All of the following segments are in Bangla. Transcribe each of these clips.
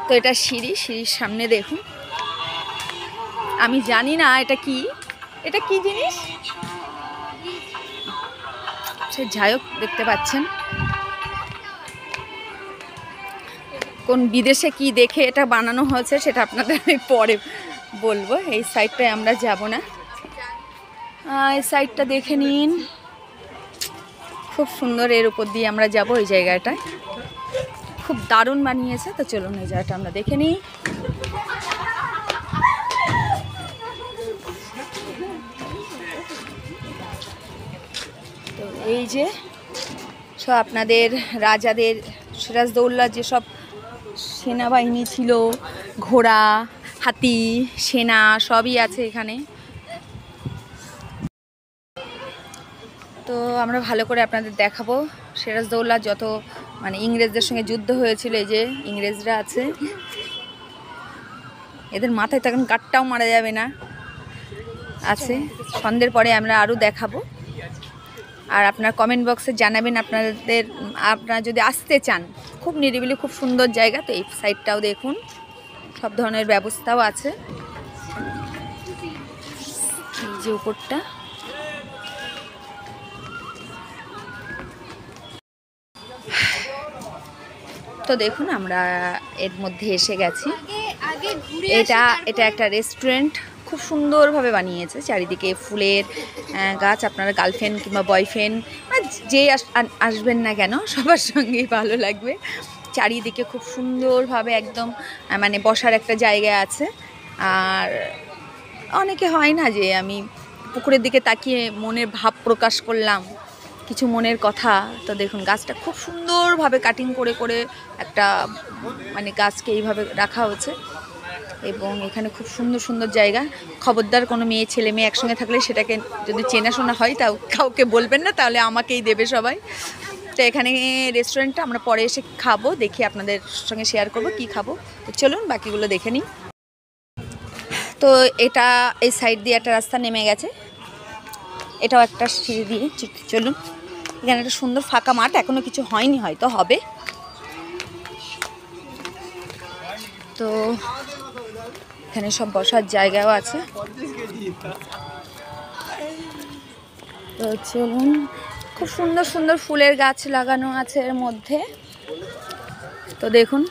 তো এটা সিঁড়ি, সিঁড়ির সামনে দেখুন, আমি জানি না এটা কি জিনিস, সে যাই হোক দেখতে পাচ্ছেন। কোন বিদেশে কি দেখে এটা বানানো হয়েছে সেটা আপনাদের আমি পরে বলবো। এই সাইডটায় আমরা যাব না, এই সাইডটা দেখে নিন, খুব সুন্দর। এর উপর দিয়ে আমরা যাব, ওই জায়গাটায় খুব দারুণ বানিয়েছে। তো চলুন এই জায়গাটা আমরা দেখে নিই। তো এই যে সব আপনাদের রাজাদের, সিরাজদৌল্লার যেসব সেনাবাহিনী ছিল, ঘোড়া, হাতি, সেনা সবই আছে এখানে। তো আমরা ভালো করে আপনাদের দেখাবো সিরাজদৌল্লা যত মানে ইংরেজদের সঙ্গে যুদ্ধ হয়েছিল। এই যে ইংরেজরা আছে, এদের মাথায় তখন গাঁটটাও মারা যাবে না, আছে। সন্ধ্যের পরে আমরা আরও দেখাবো। আর আপনার কমেন্ট বক্সে জানাবেন আপনারা যদি আসতে চান। খুব নিরিবিলি, খুব সুন্দর জায়গা। তো এই সাইডটাও দেখুন, সব ধরনের ব্যবস্থাও আছে। এই যে উপরটা, তো দেখুন আমরা এর মধ্যে এসে গেছি। এটা একটা রেস্টুরেন্ট, খুব সুন্দরভাবে বানিয়েছে। চারিদিকে ফুলের গাছ। আপনারা গার্লফ্রেন্ড কিংবা বয়ফ্রেন্ড যেই আসবেন না কেন, সবার সঙ্গেই ভালো লাগবে। চারিদিকে খুব সুন্দরভাবে একদম মানে বসার একটা জায়গা আছে। আর অনেকে হয় না যে আমি পুকুরের দিকে তাকিয়ে মনের ভাব প্রকাশ করলাম, কিছু মনের কথা। তো দেখুন গাছটা খুব সুন্দরভাবে কাটিং করে করে একটা মানে গাছকে এইভাবে রাখা হয়েছে। এবং এখানে খুব সুন্দর সুন্দর জায়গা। খবরদার কোনো মেয়ে ছেলে মেয়ে একসঙ্গে থাকলে সেটাকে যদি চেনাশোনা হয় তাও কাউকে বলবেন না, তাহলে আমাকেই দেবে সবাই। তো এখানে রেস্টুরেন্টটা আমরা পরে এসে খাবো, দেখে আপনাদের সঙ্গে শেয়ার করব কি খাবো। তো চলুন বাকিগুলো দেখে নিই। তো এটা এই সাইড দিয়ে একটা রাস্তা নেমে গেছে, এটাও একটা সিঁড়ি দিয়ে। চলুন, এখানে একটা সুন্দর ফাঁকা মাঠ, এখনো কিছু হয়নি, হয়তো হবে। তো এখানে সব বসার জায়গাও আছে। তো চলুন, খুব সুন্দর সুন্দর ফুলের গাছ লাগানো আছে এর মধ্যে। তো দেখুন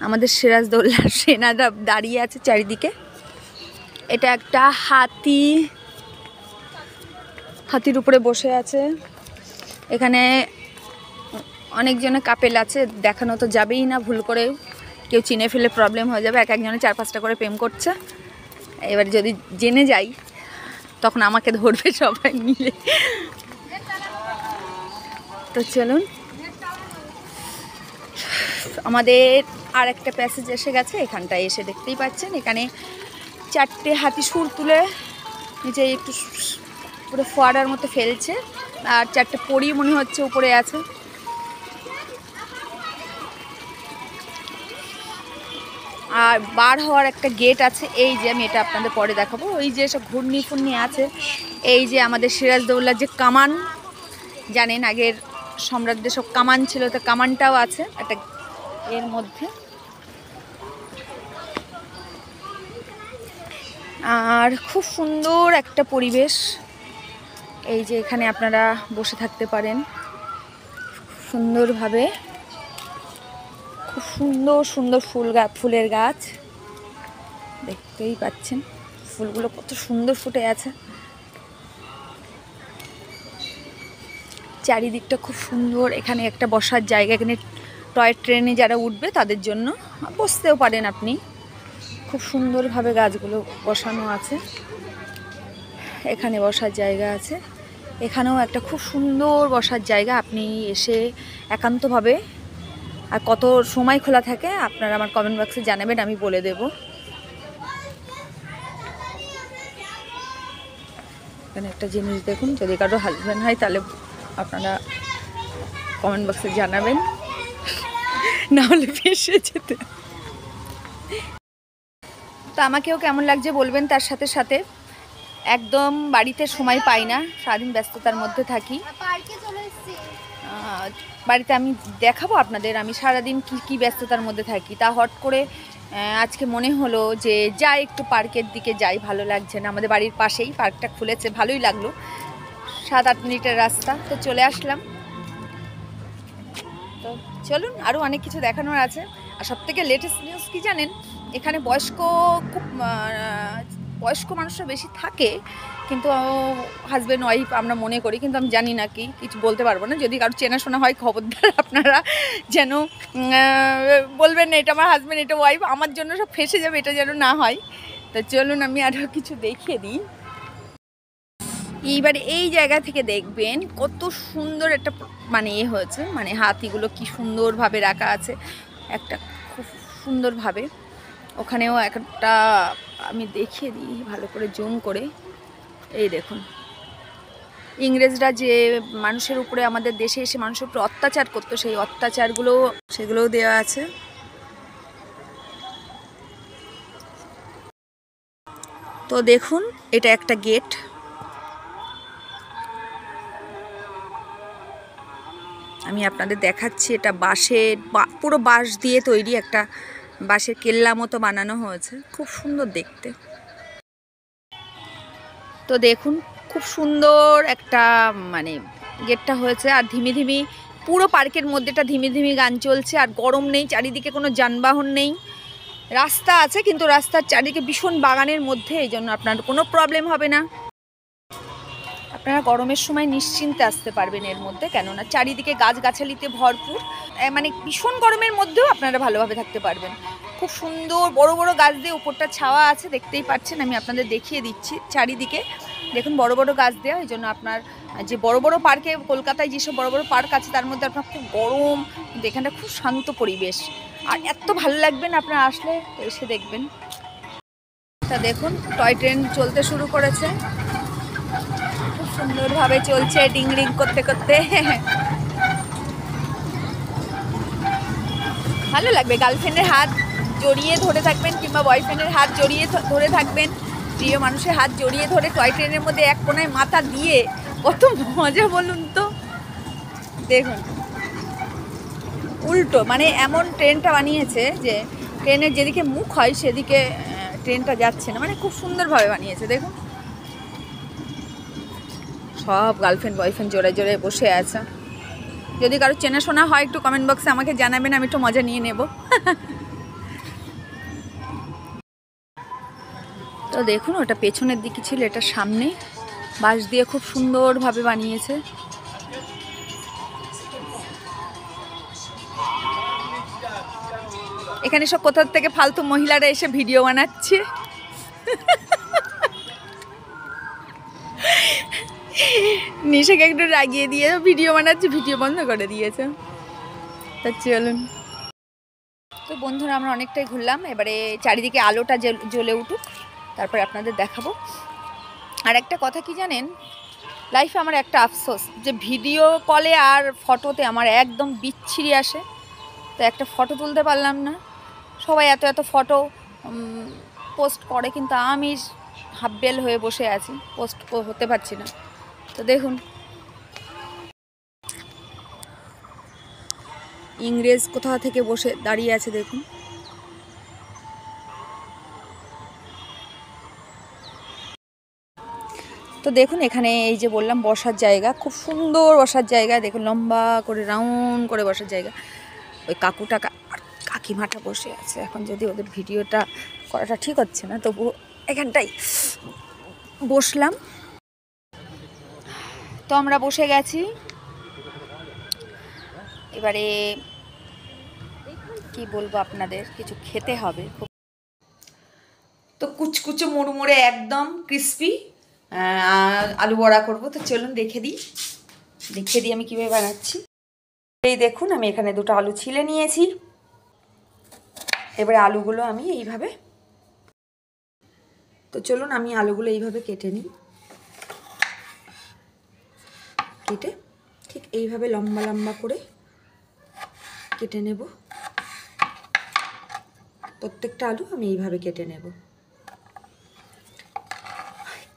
আমাদের সিরাজদৌল্লার সেনারা দাঁড়িয়ে আছে চারিদিকে। এটা একটা হাতির উপরে বসে আছে। এখানে অনেকজনের কাপেল আছে, দেখানো তো যাবেই না, ভুল করে কেউ চিনে ফেলে প্রবলেম হয়ে যাবে। এক একজনে 4-5টা করে প্রেম করছে। এবার যদি জেনে যাই তখন আমাকে ধরবে সবাই মিলে। তো চলুন, আমাদের আর একটা প্যাসেজ এসে গেছে। এখানটায় এসে দেখতেই পাচ্ছেন এখানে 4টে হাতি সুর তুলে নিচে একটু পুরো ফোয়ারার মতো ফেলছে। আর 4টে পরী মনে হচ্ছে উপরে আছে। আর বার হওয়ার একটা গেট আছে। এই যে আমি এটা আপনাদের পরে দেখাবো। ওই যে সব ঘূর্ণি ফুর্ণি আছে। এই যে আমাদের সিরাজদৌল্লার যে কামান, জানেন আগের সম্রাটদের সব কামান ছিল, তো কামানটাও আছে একটা এর মধ্যে। আর খুব সুন্দর একটা পরিবেশ। এই যে এখানে আপনারা বসে থাকতে পারেন সুন্দরভাবে। খুব সুন্দর সুন্দর ফুলের গাছ দেখতেই পাচ্ছেন, ফুলগুলো কত সুন্দর ফুটে আছে। চারিদিকটা খুব সুন্দর। এখানে একটা বসার জায়গা, এখানে টয় ট্রেনে যারা উঠবে তাদের জন্য বসতেও পারেন আপনি। খুব সুন্দরভাবে গাছগুলো বসানো আছে। এখানে বসার জায়গা আছে, এখানেও একটা খুব সুন্দর বসার জায়গা। আপনি এসে একান্তভাবে, আর কত সময় খোলা থাকে আপনারা আমার কমেন্ট বক্সে জানাবেন, আমি বলে দেব। এখানে একটা জিনিস দেখুন, যদি কারো হাজব্যান্ড হয় তাহলে আপনারা কমেন্ট বক্সে জানাবেন, নাহলে ফেসে যেতে। তো আমাকেও কেমন লাগছে বলবেন। তার সাথে সাথে একদম বাড়িতে সময় পাই না, সারাদিন ব্যস্ততার মধ্যে থাকি। বাড়িতে আমি দেখাবো আপনাদের আমি সারাদিন কি ব্যস্ততার মধ্যে থাকি। তা হট করে আজকে মনে হলো যে যাই একটু পার্কের দিকে যাই, ভালো লাগছে না। আমাদের বাড়ির পাশেই পার্কটা খুলেছে, ভালোই লাগলো, 7-8 মিনিটের রাস্তা, তো চলে আসলাম। তো চলুন, আরও অনেক কিছু দেখানোর আছে। আর সবথেকে লেটেস্ট নিউজ কি জানেন, এখানে খুব বয়স্ক মানুষরা বেশি থাকে, কিন্তু হাজব্যান্ড ওয়াইফ আমরা মনে করি, কিন্তু আমি জানি না কি, কিছু বলতে পারবো না। যদি কারো চেনাশোনা হয় খবরদার আপনারা যেন বলবেন না এটা আমার হাজব্যান্ড এটা ওয়াইফ, আমার জন্য সব ফেসে যাবে, এটা যেন না হয়। তো চলুন আমি আরও কিছু দেখিয়ে দিই। এইবারে এই জায়গা থেকে দেখবেন কত সুন্দর একটা মানে হয়েছে, মানে হাতিগুলো কি সুন্দরভাবে রাখা আছে একটা, খুব সুন্দরভাবে। ওখানেও একটা আমি দেখিয়ে দিই ভালো করে জুম করে। এই দেখুন, ইংরেজরা যে মানুষের উপরে, আমাদের দেশে এসে মানুষের উপরে অত্যাচার করতো, সেই অত্যাচারগুলো সেগুলোও দেওয়া আছে। তো দেখুন, এটা একটা গেট। আমি আপনাদের দেখাচ্ছি, এটা বাঁশের, পুরো বাঁশ দিয়ে তৈরি একটা বাঁশের কেল্লা মতো বানানো হয়েছে, খুব সুন্দর দেখতে। তো দেখুন, খুব সুন্দর একটা মানে গেটটা হয়েছে। আর ধিমি পুরো পার্কের মধ্যেটা ধিমি গান চলছে, আর গরম নেই, চারিদিকে কোনো যানবাহন নেই, রাস্তা আছে কিন্তু রাস্তার চারিদিকে ভীষণ বাগানের মধ্যে, এই জন্য আপনার কোনো প্রবলেম হবে না। আপনারা গরমের সময় নিশ্চিন্তে আসতে পারবেন এর মধ্যে, কেননা চারিদিকে গাছগাছালিতে ভরপুর, মানে ভীষণ গরমের মধ্যেও আপনারা ভালোভাবে থাকতে পারবেন। খুব সুন্দর বড় বড় গাছ দিয়ে উপরটা ছাওয়া আছে, দেখতেই পাচ্ছেন। আমি আপনাদের দেখিয়ে দিচ্ছি চারিদিকে দেখুন বড় বড় গাছ দেওয়া, এই জন্য আপনার যে বড় বড় পার্কে, কলকাতায় যেসব বড় বড় পার্ক আছে তার মধ্যে আপনার খুব গরম, কিন্তু এখানটা খুব শান্ত পরিবেশ, আর এত ভালো লাগবেন আপনারা আসলে এসে দেখবেন। তা দেখুন, টয় ট্রেন চলতে শুরু করেছে, খুব সুন্দরভাবে চলছে ডিং করতে করতে। ভালো লাগবে, গার্লফ্রেন্ডের হাত জড়িয়ে ধরে থাকবেন কিংবা বয়ফ্রেন্ডের হাত জড়িয়ে ধরে থাকবেন, প্রিয় মানুষের হাত জড়িয়ে ধরে টয় ট্রেনের মধ্যে এক কোনায় মাথা দিয়ে কত মজা বলুন তো। দেখুন উল্টো, মানে এমন ট্রেনটা বানিয়েছে যে ট্রেনের যেদিকে মুখ হয় সেদিকে ট্রেনটা যাচ্ছে না, মানে খুব সুন্দরভাবে বানিয়েছে। দেখুন সব গার্লফ্রেন্ড বয়ফ্রেন্ড জোড়ায় বসে আছে। যদি কারো চেনাশোনা হয় একটু কমেন্ট বক্সে আমাকে জানাবেন, আমি একটু মজা নিয়ে নেব। তো দেখুন, ওটা পেছনের দিকে ছিল, এটা সামনে, বাঁশ দিয়ে খুব সুন্দরভাবে বানিয়েছে। এখানে সব কোথা থেকে ফালতু মহিলারা এসে ভিডিও বানাচ্ছে। নিশাকে একটু রাগিয়ে দিয়ে ভিডিও বানাচ্ছে, ভিডিও বন্ধ করে দিয়েছে। তা চলুন, তো বন্ধুরা আমরা অনেকটাই ঘুরলাম, এবারে চারিদিকে আলোটা জ্বলে উঠুক, তারপরে আপনাদের দেখাবো। আর একটা কথা কি জানেন, লাইফে আমার একটা আফসোস, যে ভিডিও কলে আর ফটোতে আমার একদম বিচ্ছিরি আসে, তো একটা ফটো তুলতে পারলাম না। সবাই এত ফটো পোস্ট করে, কিন্তু আমি হাফবেল হয়ে বসে আছি, পোস্ট হতে পারছি না। তো দেখুন, ইংরেজ কোথা থেকে বসে দাঁড়িয়ে আছে দেখুন। তো দেখুন, এখানে এই যে বললাম বসার জায়গা, খুব সুন্দর বসার জায়গা, দেখুন লম্বা করে রাউন্ড করে বসার জায়গা। ওই কাকুটা আর কাকিমাটা বসে আছে, এখন যদি ওদের ভিডিওটা করাটা ঠিক হচ্ছে না, তবু এখানটাই বসলাম। তো আমরা বসে গেছি, এবারে কি বলবো আপনাদের, কিছু খেতে হবে। তো কুচকুচো মুড়মুড়ে একদম ক্রিস্পি আলু বড়া করবো। তো চলুন দেখিয়ে দিই আমি কীভাবে বানাচ্ছি। এই দেখুন, আমি এখানে 2টো আলু ছিলে নিয়েছি। এবারে আলুগুলো আমি এইভাবে, তো চলুন আমি আলুগুলো এইভাবে কেটে নিই। কেটে ঠিক এইভাবে লম্বা লম্বা করে কেটে নেব। প্রত্যেকটা আলু আমি এইভাবে কেটে নেব।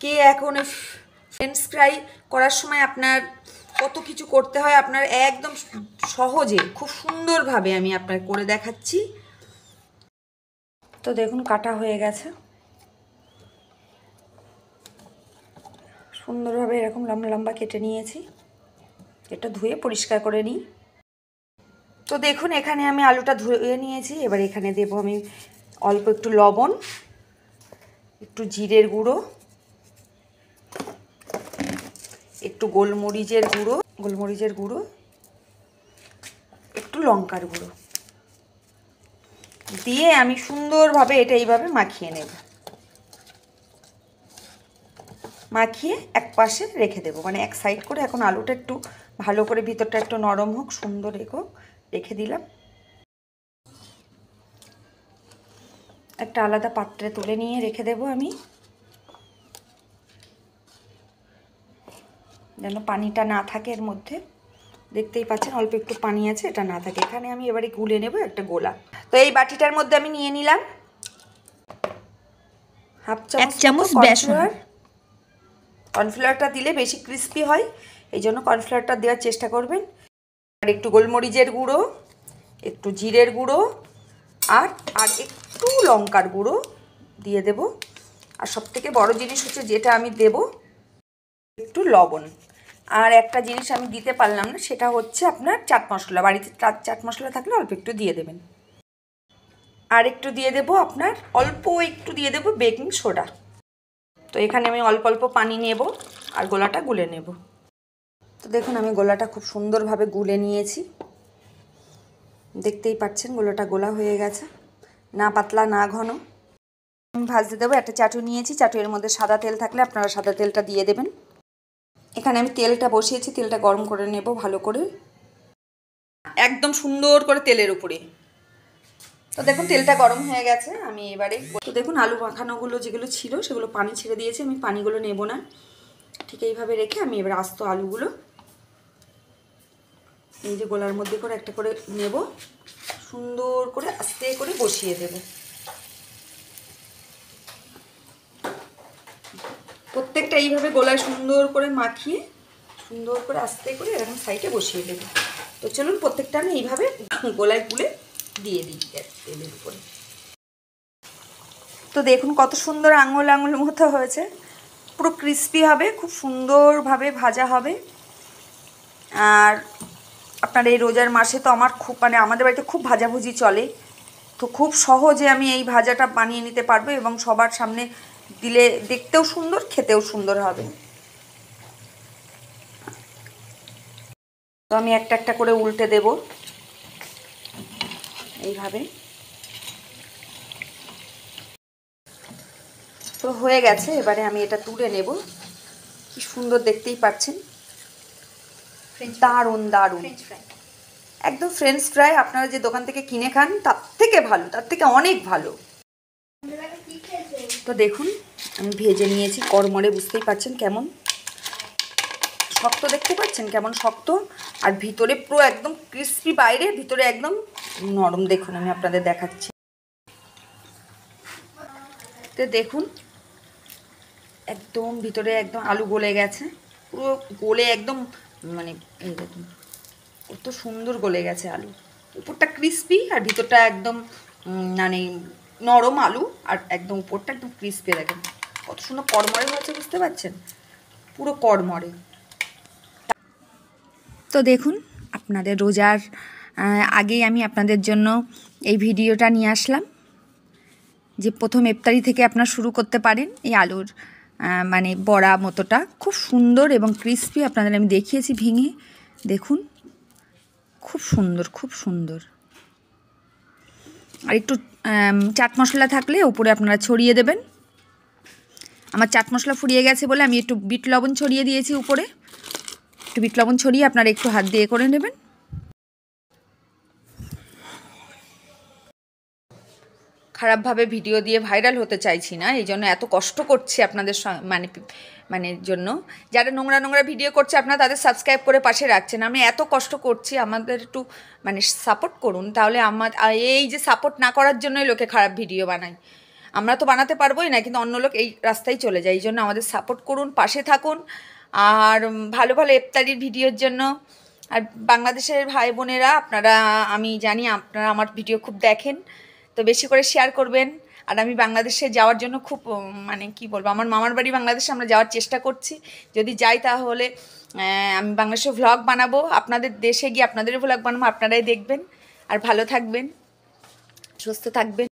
কে এখন ফ্রেঞ্চ ফ্রাই করার সময় আপনার কত কিছু করতে হয় আপনার একদম সহজে খুব সুন্দরভাবে আমি আপনার করে দেখাচ্ছি। তো দেখুন কাটা হয়ে গেছে সুন্দরভাবে, এরকম লম্বা লম্বা কেটে নিয়েছি। এটা ধুয়ে পরিষ্কার করে নিই। তো দেখুন এখানে আমি আলুটা ধুয়ে নিয়েছি। এবার এখানে দেব আমি অল্প একটু লবণ, একটু জিরের গুঁড়ো, একটু গোলমরিচের গুঁড়ো, একটু লঙ্কার গুঁড়ো দিয়ে আমি সুন্দরভাবে এটা এইভাবে মাখিয়ে নেব। মাখিয়ে এক পাশে রেখে দেবো, মানে এক সাইড করে। এখন আলুটা একটু ভালো করে ভিতরটা একটু নরম হোক, সুন্দর রেখে দিলাম। একটা আলাদা পাত্রে তুলে নিয়ে রেখে দেব আমি, যেন পানিটা না থাকে এর মধ্যে। দেখতেই পাচ্ছেন অল্প একটু পানি আছে, এটা না থাকে। এখানে আমি এবারে গুলে নেব একটা গোলা। তো এই বাটিটার মধ্যে আমি নিয়ে নিলাম এক চামচ বেসন। কর্নফ্লাওয়ারটা দিলে বেশি ক্রিস্পি হয়, এই জন্য কর্নফ্লাওয়ারটা দেওয়ার চেষ্টা করবেন। আর একটু গোলমরিচের গুঁড়ো, একটু জিরের গুঁড়ো, আর একটু লঙ্কার গুঁড়ো দিয়ে দেব। আর সবথেকে বড় জিনিস হচ্ছে যেটা আমি দেব, একটু লবণ। আর একটা জিনিস আমি দিতে পারলাম না, সেটা হচ্ছে আপনার চাট মশলা। বাড়িতে চাট মশলা থাকলে অল্প একটু দিয়ে দেবেন। আর একটু দিয়ে দেব আপনার অল্প একটু দিয়ে দেব বেকিং সোডা। তো এখানে আমি অল্প অল্প পানি নেব আর গোলাটা গুলে নেব। তো দেখুন আমি গোলাটা খুব সুন্দরভাবে গুলে নিয়েছি। দেখতেই পাচ্ছেন গোলাটা গোলা হয়ে গেছে, না পাতলা না ঘন। আমি ভাজতে দেবো। একটা চাটু নিয়েছি, চাটুর মধ্যে সাদা তেল থাকলে আপনারা সাদা তেলটা দিয়ে দেবেন। এখানে আমি তেলটা বসিয়েছি, তেলটা গরম করে নেব ভালো করে, একদম সুন্দর করে তেলের উপরে। তো দেখুন তেলটা গরম হয়ে গেছে। আমি এবারে তো দেখুন আলু মাখানোগুলো যেগুলো ছিল সেগুলো পানি ছেড়ে দিয়েছে। আমি পানিগুলো নেব না, ঠিক এইভাবে রেখে আমি এবার আস্ত আলুগুলো এই যে গোলার মধ্যে করে একটা করে নেব, সুন্দর করে আস্তে করে বসিয়ে দেব। প্রত্যেকটা এইভাবে গোলায় সুন্দর করে মাখিয়ে সুন্দর করে আস্তে করে এরকম সাইডে বসিয়ে দেব। তো চলুন প্রত্যেকটা আমি এইভাবে গোলায় গুলে দিয়ে দিই তেলের উপরে। তো দেখুন কত সুন্দর আঙুল আঙুল মতো হয়েছে, পুরো ক্রিস্পি হবে, খুব সুন্দরভাবে ভাজা হবে। আর আপনার এই রোজার মাসে তো আমার খুব আমাদের বাড়িতে খুব ভাজাভুজি চলে, তো খুব সহজে আমি এই ভাজাটা বানিয়ে নিতে পারবো এবং সবার সামনে দিলে দেখতেও সুন্দর, খেতেও সুন্দর হবে। তো আমি একটা একটা করে উল্টে দেব এইভাবে। তো হয়ে গেছে, এবারে আমি এটা তুলে নেব। কি সুন্দর দেখতেই পাচ্ছেন, দারুণ দারুণ, একদম ফ্রেঞ্চ ফ্রাই আপনারা যে দোকান থেকে কিনে খান তার থেকে ভালো, তার থেকে অনেক ভালো। তো দেখুন আমি ভেজে নিয়েছি কড়মড়ে, বুঝতেই পাচ্ছেন কেমন শক্ত, দেখতে পাচ্ছেন কেমন শক্ত, আর ভিতরে পুরো একদম ক্রিস্পি, বাইরে ভিতরে একদম নরম। দেখুন আমি আপনাদের দেখাচ্ছি। তো দেখুন একদম ভিতরে একদম আলু গলে গেছে, পুরো গলে একদম, মানে এই দেখুন কত সুন্দর গলে গেছে আলু। উপরটা ক্রিস্পি আর ভিতরটা একদম মানে নরম আলু, আর একদম উপরটা একদম ক্রিস্পি। দেখেন কত সুন্দর কড়মড়ে হয়েছে, বুঝতে পারছেন, পুরো কড়মড়ে। তো দেখুন আপনাদের রোজার আগেই আমি আপনাদের জন্য এই ভিডিওটা নিয়ে আসলাম, যে প্রথম ইফতারি থেকে আপনারা শুরু করতে পারেন। এই আলুর মানে বড়া মতোটা খুব সুন্দর এবং ক্রিস্পি আপনাদের আমি দেখিয়েছি ভেঙে, দেখুন খুব সুন্দর, খুব সুন্দর। আর একটু চাট মশলা থাকলে উপরে আপনারা ছড়িয়ে দেবেন। আমার চাট মশলা ফুরিয়ে গেছে বলে আমি একটু বিট লবণ ছড়িয়ে দিয়েছি উপরে। একটু বিট লবণ ছড়িয়ে আপনারা একটু হাত দিয়ে করে নেবেন। খারাপভাবে ভিডিও দিয়ে ভাইরাল হতে চাইছি না, এই জন্য এত কষ্ট করছি আপনাদের মানে জন্য। যারা নোংরা নোংরা ভিডিও করছে আপনারা তাদের সাবস্ক্রাইব করে পাশে রাখছেন, আমি এত কষ্ট করছি, আমাদের একটু মানে সাপোর্ট করুন। তাহলে এই যে সাপোর্ট না করার জন্যই লোকে খারাপ ভিডিও বানায়। আমরা তো বানাতে পারবোই না, কিন্তু অন্য লোক এই রাস্তায় চলে যায়। এই জন্য আমাদের সাপোর্ট করুন, পাশে থাকুন। আর ভালো ভালো ইফতারির ভিডিওর জন্য। আর বাংলাদেশের ভাই বোনেরা আপনারা, আমি জানি আপনারা আমার ভিডিও খুব দেখেন, তো বেশি করে শেয়ার করবেন। আর আমি বাংলাদেশে যাওয়ার জন্য খুব মানে কি বলবো, আমার মামার বাড়ি বাংলাদেশে, আমরা যাওয়ার চেষ্টা করছি। যদি যাই তাহলে আমি বাংলাদেশে ভ্লগ বানাবো, আপনাদের দেশে গিয়ে আপনাদের ভ্লগ বানাবো, আপনারাই দেখবেন। আর ভালো থাকবেন, সুস্থ থাকবেন।